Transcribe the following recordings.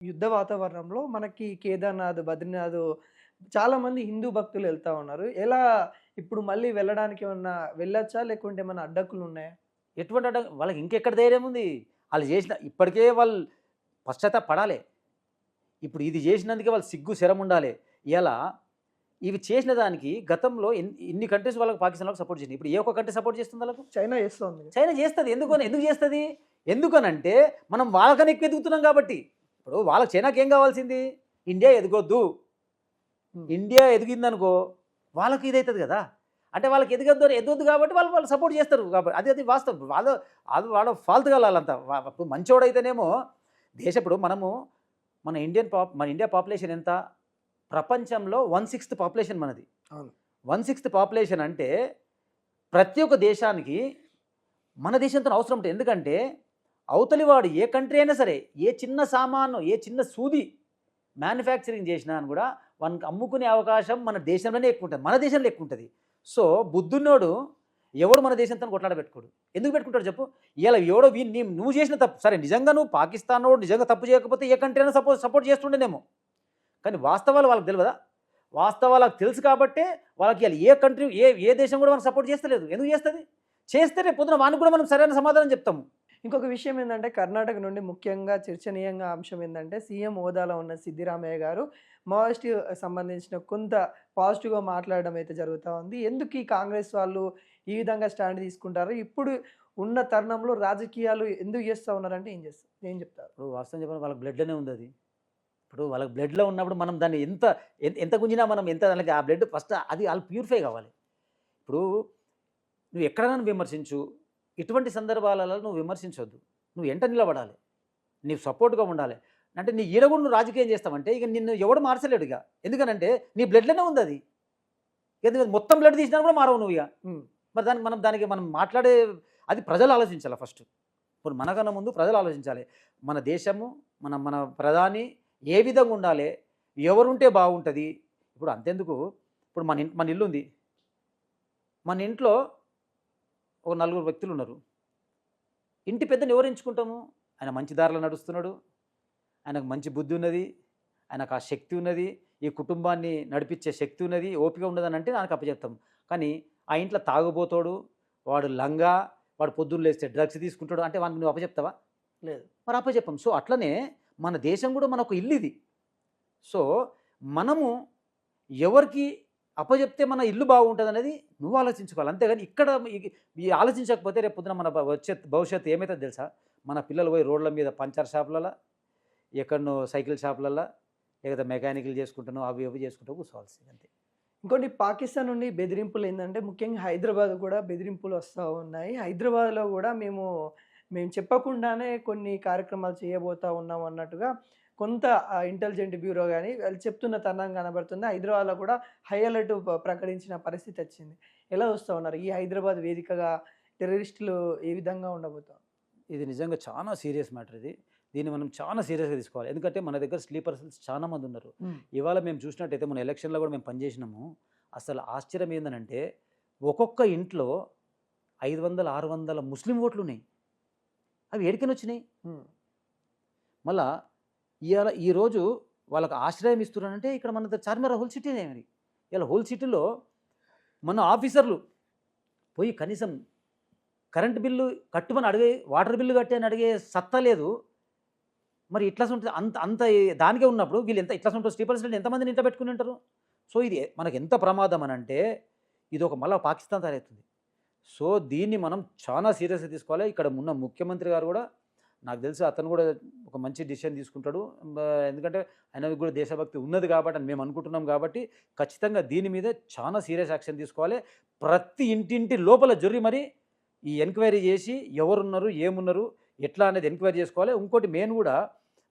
యుద్ధ వాతావరణంలో మనకి కేదార్‌నాథ్, బద్రీనాథ్ చాలామంది హిందూ భక్తులు ఎళ్తా ఉన్నారు. ఎలా ఇప్పుడు మళ్ళీ వెళ్ళడానికి ఏమన్నా వెళ్ళొచ్చా? లేకుంటే ఏమన్నా అడ్డంకులున్నాయా? ఎటువంటి వాళ్ళకి ఇంకెక్కడ ధైర్యం ఉంది? ఆళ్ళు జేసిన ఇప్పటికే వాళ్ళు పశ్చాత్తాపపడాలే. ఇప్పుడు ఇది జేసినందుకే వాళ్ళు సిగ్గు, శరముండాలే. ఇయాల ఇవి చేసిన దానికి గతంలో ఇన్ని కంట్రీస్ వాళ్ళకి పాకిస్తాన్ వాళ్ళకి సపోర్ట్ చేసినాయి. ఇప్పుడు ఏ ఒక్క కంట్రీ సపోర్ట్ చేస్తుంది ఆళ్ళకు? చైనా చేస్తోంది. చైనా చేస్తది. ఎందుకు చేస్తది? ఎందుకనంటే మనం వాళ్ళకన్నా ఎక్కువ ఎదుగుతున్నాం కాబట్టి. ఇప్పుడు వాళ్ళకి చైనాకేం కావాల్సింది? ఇండియా ఎదగొద్దు. హ్మ్. ఇండియా ఎదిగిందనుకో వాళ్ళకి ఇదైతది గదా! అంటే వాళ్ళకి ఎదగొద్దు కాబట్టి వాళ్ళు సపోర్ట్ చేస్తారు కాబట్టి అది వాస్తవం. వాళ్ళ ఫాల్తు గాళ్ళు ఆళ్ళంతా. ఇప్పుడు మంచోడైతేనేమో ఇప్పుడు మన ఇండియా పాపులేషన్ ఎంత? ప్రపంచంలో 1/6 పాపులేషన్ మనది. అవును. 1/6 పాపులేషన్ అంటే ప్రతి ఒక్క దేశానికి మన దేశంతో అవసరం ఉంటుంది. ఎందుకంటే అవతలి వాడు ఏ కంట్రీ అయినా సరే, ఏ చిన్న సామాను, ఏ చిన్న సూది మ్యానుఫ్యాక్చరింగ్ చేసినా అని కూడా వానికి అమ్ముకునే అవకాశం మన దేశంలోనే ఎక్కువ ఉంటుంది. మన దేశంలో ఎక్కువ ఉంటుంది. సో బుద్ధున్నోడు ఎవడు మన దేశంతో కొట్లాడబెట్టుకోడు. ఎందుకు పెట్టుకుంటాడు చెప్పు? ఇలా ఎవడో నువ్వు చేసిన తప్పు సరే, నిజంగా నువ్వు పాకిస్తాన్ నిజంగా తప్పు చేయకపోతే ఏ కంట్రీ అయినా సపోర్ట్ చేస్తుండేనేమో. కానీ వాస్తవాలు వాళ్ళకి తెలియదా? వాస్తవాలకు తెలుసు కాబట్టే వాళ్ళకి ఇలా ఏ కంట్రీ ఏ దేశం కూడా మనకు సపోర్ట్ చేస్తలేదు. ఎందుకు చేస్తుంది? చేస్తే రేపు పొద్దున వానికి కూడా మనం సరైన సమాధానం చెప్తాము. ఇంకొక విషయం ఏందంటే కర్ణాటక నుండి ముఖ్యంగా చర్చనీయంగా అంశం ఏందంటే సీఎం హోదాలో ఉన్న సిద్దిరామయ్య గారు మావోయిస్ట్ సంబంధించిన కొంత పాజిటివ్‌గా మాట్లాడడం అయితే జరుగుతా ఉంది. ఎందుకు ఈ కాంగ్రెస్ వాళ్ళు ఈ విధంగా స్టాండ్ తీసుకుంటారు? ఇప్పుడు ఉన్న తరుణంలో రాజకీయాలు ఎందుకు చేస్తా ఉన్నారంటే ఏం చెప్తారు? ఇప్పుడు వాస్తవం చెప్పాలి, వాళ్ళకి బ్లడ్‌లోనే ఉంది అది. ఇప్పుడు వాళ్ళకి బ్లడ్‌లో ఉన్నప్పుడు మనం దాన్ని ఎంత గుంజినా మనం ఎంత దానికి ఆ బ్లడ్ ఫస్ట్ అది వాళ్ళు ప్యూరిఫై కావాలి. ఇప్పుడు నువ్వు ఎక్కడైనా విమర్శించు. ఇటువంటి సందర్భాలలో నువ్వు విమర్శించొద్దు. నువ్వు ఎంట నిలబడాలి. నీకు సపోర్ట్‌గా ఉండాలి. అంటే నీ ఈడ కూడా నువ్వు రాజకీయం చేస్తావంటే ఇక నిన్ను ఎవడు మార్చలేడు ఇక. ఎందుకనంటే నీ బ్లడ్‌లోనే ఉంది అది. ఎందుకంటే మొత్తం బ్లడ్ తీసినా కూడా మారవు నువ్వు ఇక. హ్మ్. మరి దానికి మనం మాట్లాడే అది ప్రజలు ఆలోచించాలి ఫస్ట్. ఇప్పుడు మనకన్నా ముందు ప్రజలు ఆలోచించాలి. మన దేశము, మన మన ప్రధాని ఏ విధంగా ఉండాలి? ఎవరుంటే బాగుంటుంది? ఇప్పుడు అంతెందుకు, ఇప్పుడు మన ఇల్లుంది. మన ఇంట్లో ఒక నలుగురు వ్యక్తులు ఉన్నారు. ఇంటి పెద్దని ఎవరు ఎంచుకుంటాము? ఆయన మంచి దారిలో నడుస్తున్నాడు. ఆయనకు మంచి బుద్ధి ఉన్నది. ఆయనకు ఆ శక్తి ఉన్నది. ఈ కుటుంబాన్ని నడిపించే శక్తి ఉన్నది. ఓపిక ఉన్నదని అంటే నాకు అప్పచెప్తాం. కానీ ఆ ఇంట్లో తాగుబోతాడు, వాడు లంగా, వాడు పొద్దున్న లేస్తే డ్రగ్స్ తీసుకుంటాడు అంటే వానికి నువ్వు అప్పచెప్తావా? లేదు. మరి అప్పచెప్పం. సో అట్లనే మన దేశం కూడా మనకు ఇల్లు ఇది. సో మనము ఎవరికి అప్పచెప్తే మన ఇల్లు బాగుంటుంది అనేది నువ్వు ఆలోచించుకోవాలి. అంతేగాని ఇక్కడ ఈ ఆలోచించకపోతే రేపు పొద్దున మన భవిష్యత్తు ఏమవుతుందో తెలుసా? మన పిల్లలు పోయి రోడ్ల మీద పంచర్ షాపులలో, ఎక్కడనో సైకిల్ షాపులలో, లేకపోతే మెకానికల్ చేసుకుంటానో అవి ఇవి చేసుకుంటూ కూర్చోవాల్సింది అంతే. ఇంకోటి పాకిస్తాన్ నుండి బెదిరింపులు ఏందంటే ముఖ్యంగా హైదరాబాద్ కూడా బెదిరింపులు వస్తా ఉన్నాయి. హైదరాబాద్‌లో కూడా మేము చెప్పకుండానే కొన్ని కార్యక్రమాలు చేయబోతా ఉన్నాం అన్నట్టుగా కొంత ఇంటెలిజెంట్ బ్యూరో గాని వాళ్ళు చెప్తున్న తరుణం కనబడుతుంది. హైదరాబాద్‌లో కూడా హై అలర్ట్ ప్రకటించిన పరిస్థితి వచ్చింది. ఎలా చూస్తా ఉన్నారు? ఈ హైదరాబాద్ వేదికగా టెర్రరిస్టులు ఏ విధంగా ఉండబోతారు? ఇది నిజంగా చాలా సీరియస్ మ్యాటర్ ఇది. దీన్ని మనం చాలా సీరియస్‌గా తీసుకోవాలి. ఎందుకంటే మన దగ్గర స్లీపర్ సెల్స్ చాలా మంది ఉన్నారు. హ్మ్. ఇవాళ మేము చూసినట్టయితే మన ఎలక్షన్‌లో కూడా మేము పనిచేసినాము. అసలు ఆశ్చర్యం ఏందనంటే ఒక్కొక్క ఇంట్లో 500, 600 ముస్లిం ఓట్లున్నాయి. అవి ఏడికెళ్ళొచ్చినాయి? హ్మ్. మళ్ళా ఈరోజు వాళ్ళకి ఆశ్రయం ఇస్తున్నారంటే ఇక్కడ మన చార్మినార్ హోల్ సిటీనే మరి. ఇలా హోల్ సిటీలో మన ఆఫీసర్లు పోయి కనీసం కరెంట్ బిల్లు కట్టమని అడిగే, వాటర్ బిల్లు కట్టి అని అడిగే సత్తా లేదు. మరి ఇట్లా ఉంటుంది అంత అంత దానికే ఉన్నప్పుడు వీళ్ళు ఇట్లా ఉంటుంది స్లీపర్ సెల్ ఎంతమందిని ఇంట పెట్టుకుని ఉంటారు? సో ఇది మనకు ఎంత ప్రమాదం అని అంటే ఇది ఒక మళ్ళీ పాకిస్తాన్ తయారవుతుంది. సో దీన్ని మనం చాలా సీరియస్‌గా తీసుకోవాలి. ఇక్కడ ఉన్న ముఖ్యమంత్రి గారు కూడా నాకు తెలిసి అతను కూడా ఒక మంచి డిసిషన్ తీసుకుంటాడు. ఎందుకంటే ఆయనకి కూడా దేశభక్తి ఉన్నది కాబట్టి అని మేము అనుకుంటున్నాం కాబట్టి ఖచ్చితంగా దీని మీద చాలా సీరియస్ యాక్షన్ తీసుకోవాలి. ప్రతి ఇంటింటి లోపల జొర్రి మరి ఈ ఎంక్వైరీ చేసి ఎవరున్నారు, ఏమున్నారు, ఎట్లా అనేది ఎంక్వైరీ చేసుకోవాలి. ఇంకోటి మెయిన్ కూడా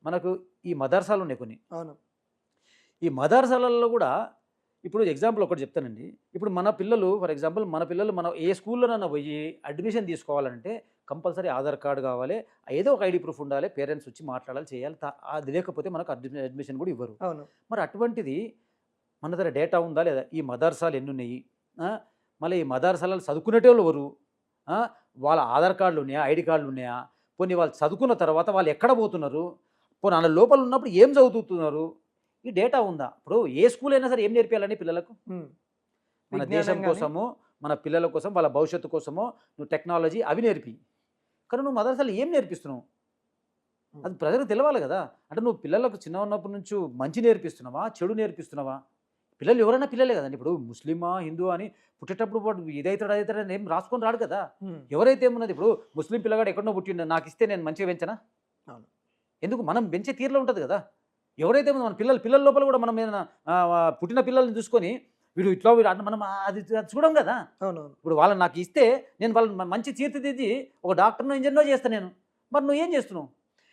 మనకు ఈ మదర్సాలు ఉన్నాయి కొన్ని. అవును. ఈ మదర్సాలలో కూడా ఇప్పుడు ఎగ్జాంపుల్ ఒకటి చెప్తానండి. ఇప్పుడు మన పిల్లలు ఫర్ ఎగ్జాంపుల్ మనం ఏ స్కూల్లోనైనా పోయి అడ్మిషన్ తీసుకోవాలంటే కంపల్సరీ ఆధార్ కార్డు కావాలి. ఏదో ఒక ఐడీ ప్రూఫ్ ఉండాలి. పేరెంట్స్ వచ్చి మాట్లాడాలి, చేయాలి. అది లేకపోతే మనకు అడ్మిషన్ కూడా ఇవ్వరు. అవును. మరి అటువంటిది మన దగ్గర డేటా ఉందా లేదా? ఈ మదర్సాలు ఎన్నున్నాయి? మళ్ళీ ఈ మదర్సాలలో చదువుకునేటోళ్ళు ఎవరు? వాళ్ళ ఆధార్ కార్డులు ఉన్నాయా? ఐడి కార్డులు ఉన్నాయా? పోనీ వాళ్ళు చదువుకున్న తర్వాత వాళ్ళు ఎక్కడ పోతున్నారు? పోనీ వాళ్ళ లోపల ఉన్నప్పుడు ఏం చదువుతున్నారు, ఈ డేటా ఉందా? ఇప్పుడు ఏ స్కూల్ అయినా సరే ఏం నేర్పించాలని పిల్లలకు? మన విజ్ఞానం దేశం గాని. కోసము, మన పిల్లల కోసం, వాళ్ళ భవిష్యత్తు కోసమో నువ్వు టెక్నాలజీ అవి నేర్పి. కానీ నువ్వు మదర్సాలో ఏం నేర్పిస్తున్నావు? అది ప్రజలకు తెలవాలి కదా. అంటే నువ్వు పిల్లలకు చిన్న ఉన్నప్పటి నుంచి మంచి నేర్పిస్తున్నావా, చెడు నేర్పిస్తున్నావా? పిల్లలు ఎవరైనా పిల్లలే కదండి. ఇప్పుడు ముస్లిమా, హిందూ అని పుట్టేటప్పుడు వాడు ఇదైతాడు ఏం రాసుకొని రాడు కదా. ఎవరైతే ఏమున్నది, ఇప్పుడు ముస్లిం పిల్లగాడు ఎక్కడో పుట్టిండు, నాకు ఇస్తే నేను మంచిగా పెంచనా? అవును. ఎందుకు? మనం పెంచే తీరులో ఉంటుంది కదా. ఎవరైతే మన పిల్లల లోపల కూడా మనం ఏదైనా పుట్టిన పిల్లల్ని చూసుకొని వీడు ఇట్లా వీడు అంటే మనం అది చూడం కదా. అవునవును. ఇప్పుడు వాళ్ళని నాకు ఇస్తే నేను వాళ్ళని మంచి తీర్చిదిద్ది ఒక డాక్టర్నో ఇంజనీరో చేస్తాను నేను. మరి నువ్వు ఏం చేస్తున్నావు?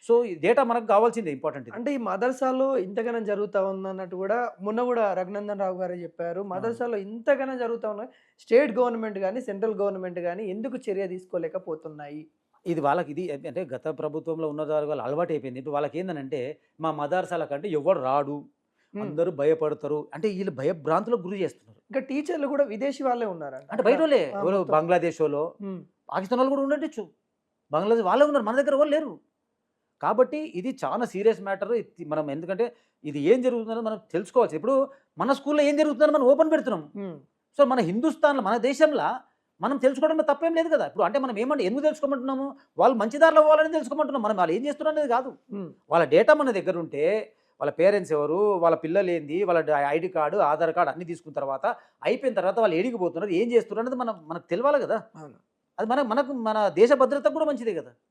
సో ఈ డేటా మనకు కావాల్సిందే, ఇంపార్టెంట్. అంటే ఈ మదర్సాలో ఇంతగానం జరుగుతా ఉందన్నట్టు కూడా మొన్న కూడా రఘునందన్ రావు గారే చెప్పారు. మదర్సాలో ఇంతగానం జరుగుతా ఉన్నాయి, స్టేట్ గవర్నమెంట్ కానీ సెంట్రల్ గవర్నమెంట్ కానీ ఎందుకు చర్య తీసుకోలేకపోతున్నాయి? ఇది వాళ్ళకి ఇది అంటే గత ప్రభుత్వంలో ఉన్న వాళ్ళు అలవాటు అయిపోయింది. ఇప్పుడు వాళ్ళకి ఏంటంటే మా మదర్సాల కంటే ఎవడు రాడు, అందరూ భయపడతారు అంటే వీళ్ళు భయభ్రాంతులకు గురి చేస్తున్నారు. ఇంకా టీచర్లు కూడా విదేశీ వాళ్ళే ఉన్నారంట. అంటే బయట వాళ్ళే, ఆ, ఎవరో మొత్తం. బంగ్లాదేశ్ వాళ్ళు, ఉమ్, పాకిస్తాన్ వాళ్ళు కూడా ఉండొచ్చు, బంగ్లాదేశ్ వాళ్ళే ఉన్నారు, మన దగ్గర వాళ్ళు లేరు. కాబట్టి ఇది చాలా సీరియస్ మ్యాటర్. మనం ఎందుకంటే ఇది ఏం జరుగుతుందో మనం తెలుసుకోవచ్చు. ఇప్పుడు మన స్కూల్లో ఏం జరుగుతుందని మనం ఓపెన్ పెడుతున్నాం. ఉమ్, సో మన హిందుస్థాన్లో, మన దేశంలో మనం తెలుసుకోవడంలో తప్పేం లేదు కదా. ఇప్పుడు అంటే మనం ఎందుకు తెలుసుకోమంటున్నాము? వాళ్ళు మంచి దారిలో పోవాలని తెలుసుకోమంటున్నాం. మనం వాళ్ళు ఏం చేస్తున్నారు అనేది కాదు. ఉమ్. వాళ్ళ డేటా మన దగ్గర ఉంటే వాళ్ళ పేరెంట్స్ ఎవరు, వాళ్ళ పిల్లలు ఏంది, వాళ్ళ ఐడి కార్డు, ఆధార్ కార్డు అన్నీ తీసుకున్న తర్వాత అయిపోయిన తర్వాత వాళ్ళు ఏడికి పోతున్నారు, ఏం చేస్తున్నారు అనేది మనకు తెలియాలి కదా. అవును. అది మనకు మన దేశ భద్రత కూడా మంచిదే కదా.